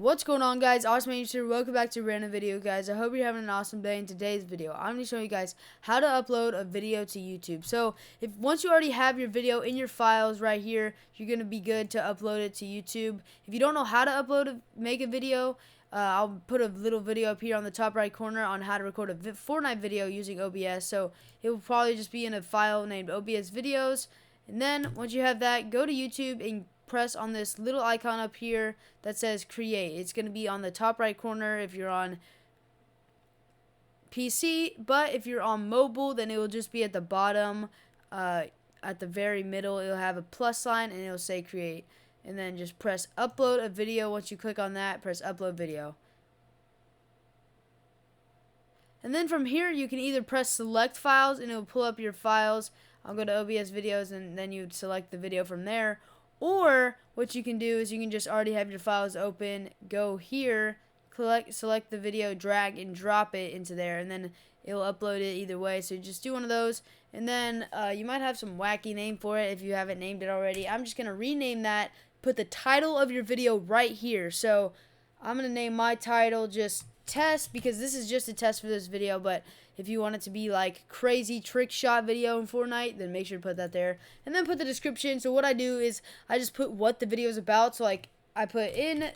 What's going on, guys? Awesome here. Welcome back to a random video, guys. I hope you're having an awesome day. In today's video, I'm going to show you guys how to upload a video to YouTube. So if once you already have your video in your files right here, you're going to be good to upload it to YouTube. If you don't know how to make a video, I'll put a little video up here on the top right corner on how to record a Fortnite video using OBS. So it will probably just be in a file named OBS videos. And then once you have that, go to YouTube and press on this little icon up here that says create. It's going to be on the top right corner if you're on PC, but if you're on mobile, then it will just be at the bottom, at the very middle. It'll have a plus sign and it'll say create, and then just press upload a video. Once you click on that, press upload video. And then from here, you can either press select files and it will pull up your files. I'll go to OBS videos and then you would select the video from there. Or what you can do is you can just already have your files open, go here, select the video, drag and drop it into there, and then it'll upload it either way. So just do one of those, and then you might have some wacky name for it if you haven't named it already. I'm just going to rename that, put the title of your video right here. So I'm going to name my title just test, because this is just a test for this video, but if you want it to be like crazy trick shot video in Fortnite, then make sure to put that there. And then put the description. So what I do is I just put what the video is about. So like I put in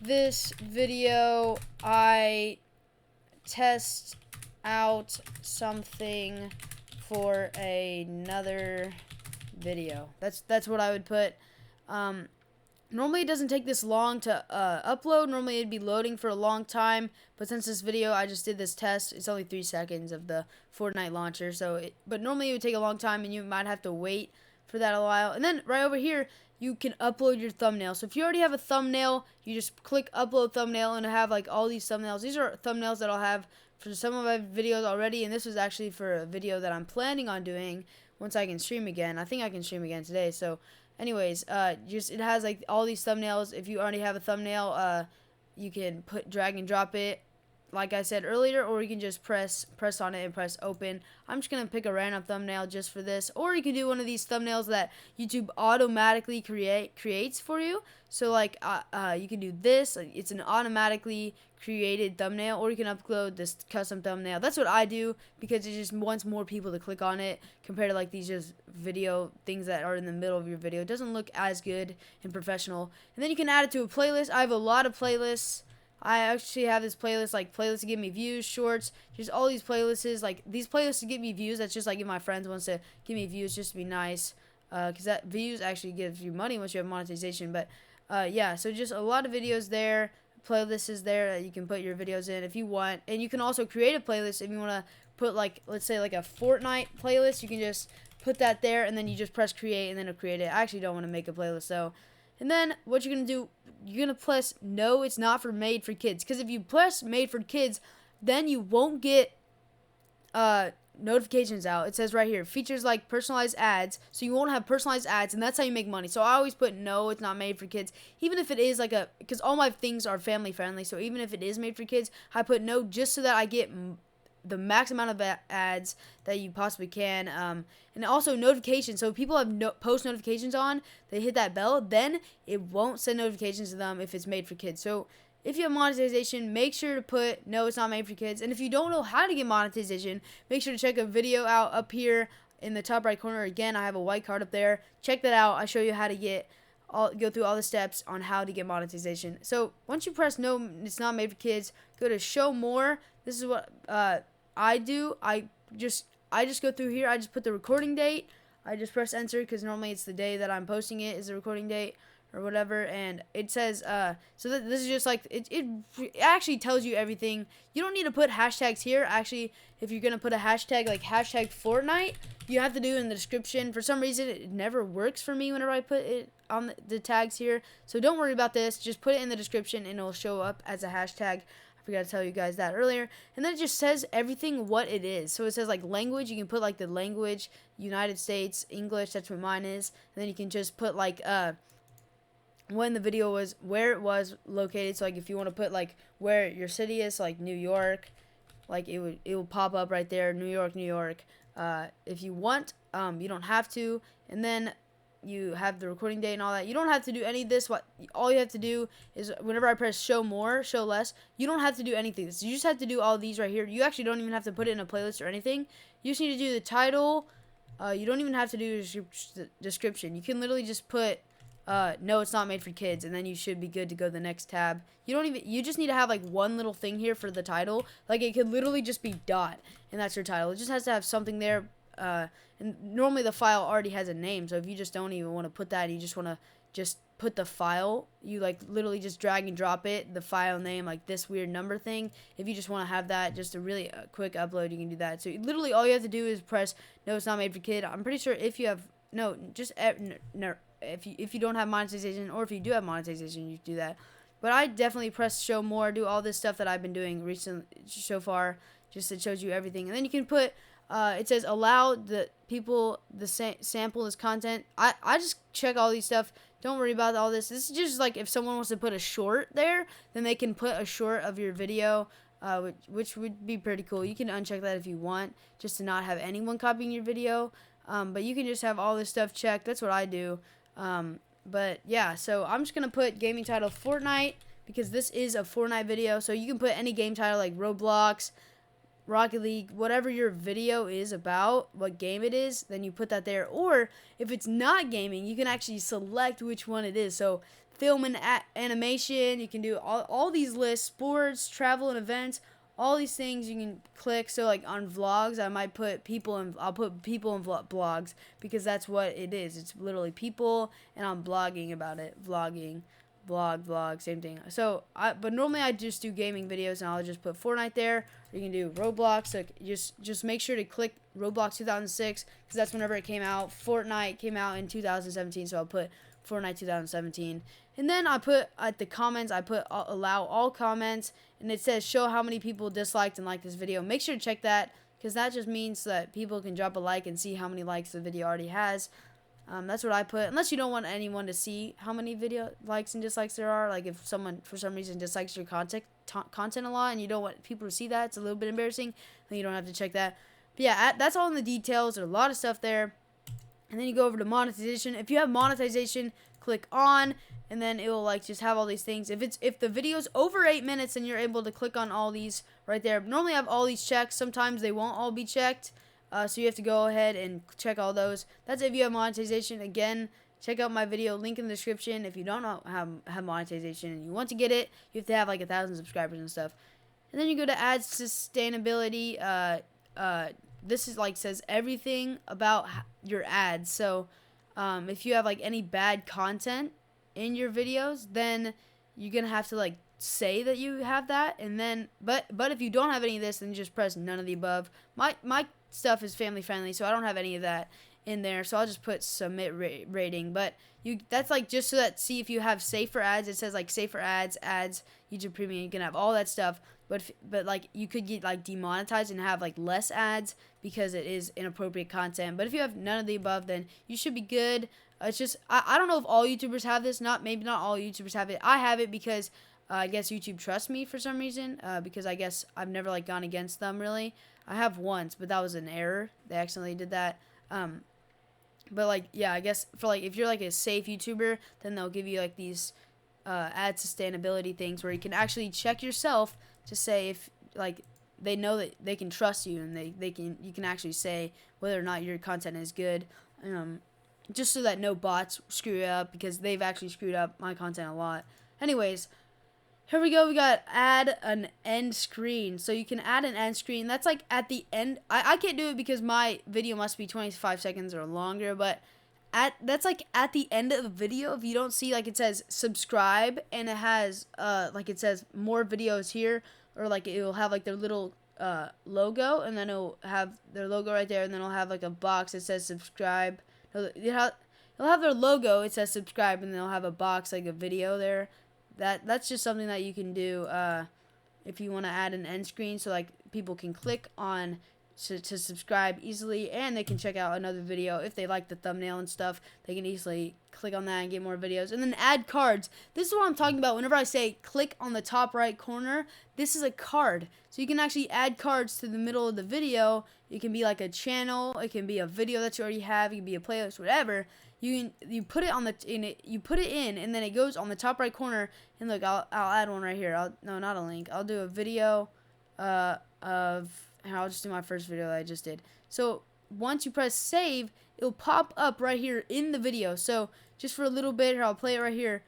this video, I test out something for another video. That's what I would put. Normally it doesn't take this long to upload. Normally it'd be loading for a long time, but since this video I just did this test, it's only 3 seconds of the Fortnite launcher. But normally it would take a long time and you might have to wait for that a while. And then right over here you can upload your thumbnail. So if you already have a thumbnail, you just click upload thumbnail and it'll have like all these thumbnails. These are thumbnails that I'll have for some of my videos already, and this was actually for a video that I'm planning on doing once I can stream again. I think I can stream again today. So anyways, it has like all these thumbnails. If you already have a thumbnail, you can drag and drop it, like I said earlier, or you can just press on it and press open. I'm just gonna pick a random thumbnail just for this, or you can do one of these thumbnails that YouTube automatically creates for you. So like you can do this. It's an automatically created thumbnail, or you can upload this custom thumbnail. That's what I do, because it just wants more people to click on it compared to like these just video things that are in the middle of your video. It doesn't look as good and professional. And then you can add it to a playlist. I have a lot of playlists. I actually have this playlist, like playlists to give me views, shorts, just all these playlists. Like these playlists to give me views, that's just like if my friends wants to give me views just to be nice, because that views actually gives you money once you have monetization. But yeah, so just a lot of videos there. Playlist is there that you can put your videos in if you want, and you can also create a playlist if you want to put, like, let's say like a Fortnite playlist. You can just put that there and then you just press create and then it'll create it. I actually don't want to make a playlist though. And then what you're gonna do, you're gonna press no, it's not for made for kids, because if you press made for kids, then you won't get notifications out. It says right here, features like personalized ads, so you won't have personalized ads, and that's how you make money. So I always put no, it's not made for kids, even if it is like because all my things are family friendly, so even if it is made for kids, I put no just so that I get the max amount of ads that you possibly can. And also notifications, so if people have post notifications on, they hit that bell, then it won't send notifications to them if it's made for kids. So if you have monetization, make sure to put no, it's not made for kids. And if you don't know how to get monetization, make sure to check a video out up here in the top right corner. Again, I have a white card up there. Check that out. I show you how to go through all the steps on how to get monetization. So once you press no, it's not made for kids, go to show more. This is what I do. I just go through here. I just put the recording date. I just press enter, because normally it's the day that I'm posting it is the recording date or whatever, and it says so this is just like it actually tells you everything. You don't need to put hashtags here. Actually, if you're gonna put a hashtag like hashtag Fortnite, you have to do it in the description. For some reason it never works for me whenever I put it on the tags here, so don't worry about this. Just put it in the description and it'll show up as a hashtag. I forgot to tell you guys that earlier. And then it just says everything what it is. So it says like language. You can put like the language, United States, English. That's what mine is. And then you can just put like when the video was, where it was located. So like if you want to put like where your city is, so like New York, like it will pop up right there, New York, New York. If you want, you don't have to. And then you have the recording date and all that. You don't have to do any of this. What all you have to do is whenever I press show more, show less, you don't have to do anything. So you just have to do all these right here. You actually don't even have to put it in a playlist or anything. You just need to do the title. You don't even have to do the description. You can literally just put no, it's not made for kids, and then you should be good to go to the next tab. You just need to have like one little thing here for the title. Like it could literally just be dot, and that's your title. It just has to have something there. And normally the file already has a name, so if you just don't even want to put that, you just want to just put the file, you like literally just drag and drop it, the file name, like this weird number thing. If you just want to have that, just a really quick upload, you can do that. So literally all you have to do is press no, it's not made for kid. I'm pretty sure if you have no, just no, if you don't have monetization, or if you do have monetization, you do that. But I definitely press show more, do all this stuff that I've been doing recently so far. Just it shows you everything, and then you can put. It says allow the people the sample as content. I just check all these stuff. Don't worry about all this. This is just like if someone wants to put a short there, then they can put a short of your video, which would be pretty cool. You can uncheck that if you want, just to not have anyone copying your video. But you can just have all this stuff checked. That's what I do. But yeah, so I'm just gonna put gaming title Fortnite because this is a Fortnite video. So you can put any game title like Roblox, Rocket League, whatever your video is about, what game it is, then you put that there. Or if it's not gaming, you can actually select which one it is. So film and animation, you can do all these lists, sports, travel and events, all these things you can click. So like on vlogs, I might put people in, I'll put people in blogs because that's what it is. It's literally people and I'm blogging about it, vlogging. Vlog, same thing. So, but normally I just do gaming videos, and I'll just put Fortnite there. Or you can do Roblox. So just make sure to click Roblox 2006 because that's whenever it came out. Fortnite came out in 2017, so I'll put Fortnite 2017. And then I put at the comments, I put allow all comments, and it says show how many people disliked and liked this video. Make sure to check that because that just means that people can drop a like and see how many likes the video already has. That's what I put, unless you don't want anyone to see how many video likes and dislikes there are. Like if someone for some reason dislikes your content a lot and you don't want people to see that, it's a little bit embarrassing, then you don't have to check that. But yeah, that's all in the details. There's a lot of stuff there. And then you go over to monetization. If you have monetization, click on, and then it will like just have all these things. If the video's over 8 minutes, then you're able to click on all these right there. Normally I have all these checked. Sometimes they won't all be checked. So you have to go ahead and check all those. That's if you have monetization. Again, check out my video, link in the description. If you don't have monetization and you want to get it, you have to have like 1,000 subscribers and stuff. And then you go to ad sustainability. This is like says everything about your ads. So if you have like any bad content in your videos, then you're gonna have to like say that you have that. And then but if you don't have any of this, then you just press none of the above. My stuff is family friendly, so I don't have any of that in there, so I'll just put submit rating. But that's like just so that see if you have safer ads. It says like safer ads, YouTube Premium, you can have all that stuff, but like you could get like demonetized and have like less ads because it is inappropriate content. But if you have none of the above, then you should be good. It's just I don't know if all YouTubers have this. Maybe not all YouTubers have it. I have it because I guess YouTube trusts me for some reason, because I guess I've never like gone against them really. I have once, but that was an error. They accidentally did that. But like, yeah, I guess for like if you're like a safe YouTuber, then they'll give you like these ad sustainability things where you can actually check yourself to say if like they know that they can trust you, and you can actually say whether or not your content is good. Just so that no bots screw it up, because they've actually screwed up my content a lot. Anyways, here we go. We got add an end screen. So you can add an end screen. That's like at the end. I can't do it because my video must be 25 seconds or longer, but that's like at the end of the video. If you don't see like it says subscribe and it has like it says more videos here, or like it will have like their little logo, and then it'll have their logo right there, and then it'll have like a box that says subscribe. It'll have their logo, it says subscribe, and they'll have a box like a video there. That's just something that you can do if you want to add an end screen, so like people can click on to subscribe easily, and they can check out another video if they like the thumbnail and stuff. They can easily click on that and get more videos. And then add cards. This is what I'm talking about whenever I say click on the top right corner. This is a card, so you can actually add cards to the middle of the video. It can be like a channel, it can be a video that you already have, it can be a playlist, whatever. you put it on the you put it in, and then it goes on the top right corner. And look, I'll add one right here. No, not a link. I'll do a video of. I'll just do my first video that I just did. So once you press save, it'll pop up right here in the video. So just for a little bit here, I'll play it right here.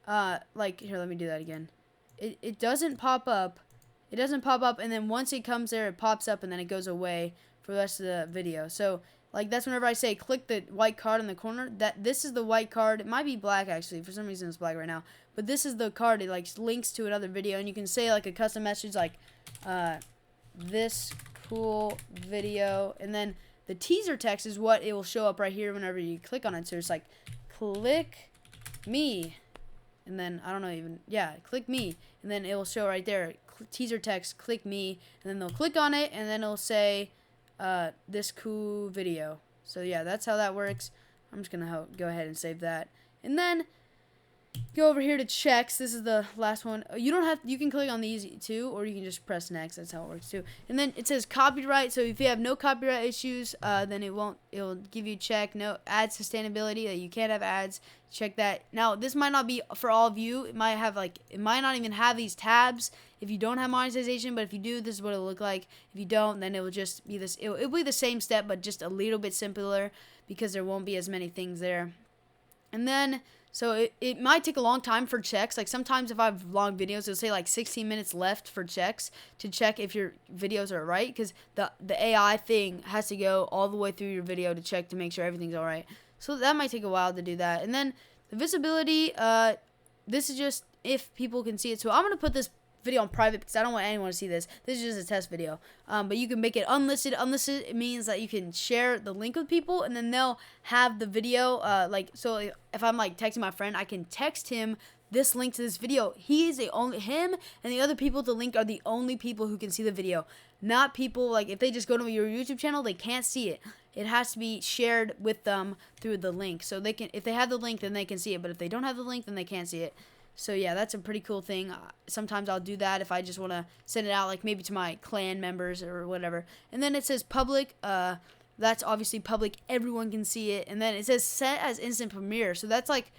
Like here, let me do that again. It doesn't pop up. It doesn't pop up, and then once it comes there, it pops up, and then it goes away for the rest of the video. So like that's whenever I say click the white card in the corner. This is the white card. It might be black actually. For some reason it's black right now. But this is the card. It like links to another video, and you can say like a custom message like this cool video, and then the teaser text is what it will show up right here whenever you click on it. So it's like click me, and then I don't know even, yeah, click me, and then it will show right there teaser text click me, and then they'll click on it, and then it'll say this cool video. So yeah, that's how that works. I'm just gonna go ahead and save that, and then go over here to checks. This is the last one. You can click on these too, or you can just press next. That's how it works too. And then it says copyright. So if you have no copyright issues, then it'll give you check. No ad sustainability, that you can't have ads. Check that. Now this might not be for all of you. It might not even have these tabs if you don't have monetization, but if you do, this is what it'll look like. If you don't, then it will just be this. It'll be the same step, but just a little bit simpler because there won't be as many things there. And then so it might take a long time for checks. Like sometimes if I have long videos, it'll say like 16 minutes left for checks to check if your videos are right, because the AI thing has to go all the way through your video to check to make sure everything's all right. So that might take a while to do that. And then the visibility, this is just if people can see it. So I'm going to put this video on private because I don't want anyone to see this. This is just a test video. But you can make it unlisted. Unlisted, it means that you can share the link with people, and then they'll have the video. So if I'm like texting my friend, I can text him this link to this video. Him and the other people with the link are the only people who can see the video. Not people, like if they just go to your YouTube channel, they can't see it. It has to be shared with them through the link. So they can, if they have the link, then they can see it. But if they don't have the link, then they can't see it. So yeah, that's a pretty cool thing. Sometimes I'll do that if I just want to send it out, like maybe to my clan members or whatever. And then it says public. That's obviously public. Everyone can see it. And then it says set as instant premiere. So that's like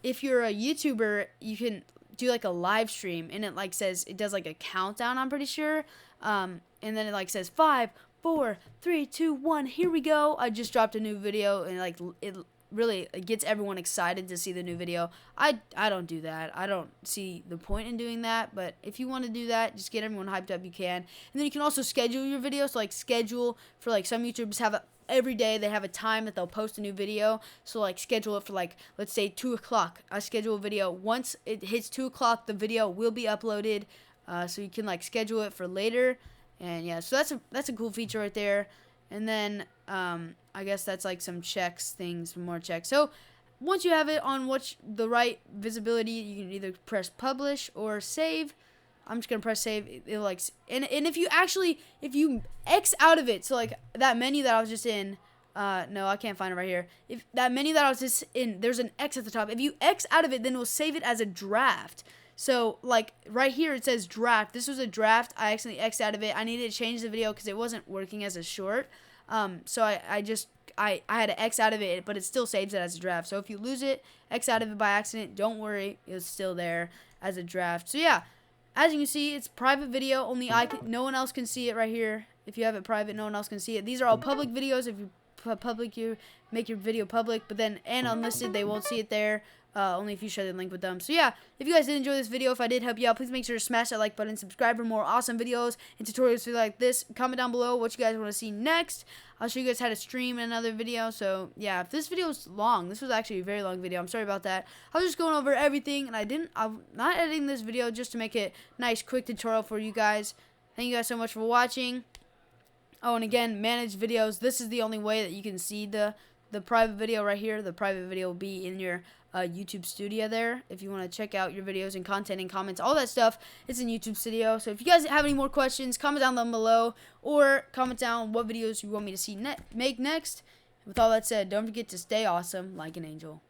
if you're a YouTuber, you can do like a live stream, and it like says, it does like a countdown, I'm pretty sure. And then it like says 5, 4, 3, 2, 1. Here we go. I just dropped a new video, and like it really gets everyone excited to see the new video. I don't do that. I don't see the point in doing that, but if you want to do that, just get everyone hyped up, you can. And then you can also schedule your videos. So like schedule for like some YouTubers have every day they have a time that they'll post a new video. So like schedule it for like, let's say 2 o'clock. I schedule a video. Once it hits 2 o'clock, the video will be uploaded. So you can like schedule it for later. And yeah, so that's a cool feature right there. And then I guess that's like some more checks. So once you have it on the right visibility, you can either press publish or save. I'm just gonna press save. It'll like, and if you X out of it, so like that menu that I was just in, no, I can't find it right here. If that menu that I was just in, there's an X at the top. If you X out of it, then it will save it as a draft. So like right here it says draft. This was a draft. I accidentally X'd out of it. I needed to change the video because it wasn't working as a short. So I had to X out of it, but it still saves it as a draft. So if you lose it, X out of it by accident, don't worry, it's still there as a draft. So yeah, as you can see, it's private video. Only no one else can see it right here. If you have it private, no one else can see it. These are all public videos. If you put public, you make your video public, but then and unlisted, they won't see it there. Only if you share the link with them. So yeah, if you guys did enjoy this video, if I did help you out, please make sure to smash that like button, subscribe for more awesome videos and tutorials like this. Comment down below what you guys want to see next. I'll show you guys how to stream in another video. So yeah, if this video is long, this was actually a very long video. I'm sorry about that. I was just going over everything, and I'm not editing this video just to make it nice, quick tutorial for you guys. Thank you guys so much for watching. Oh, and again, manage videos. This is the only way that you can see the private video right here. The private video will be in your YouTube Studio there. If you want to check out your videos and content and comments, all that stuff, it's in YouTube Studio. So if you guys have any more questions, comment down below, or comment down what videos you want me to see make next. With all that said, don't forget to stay awesome like an angel.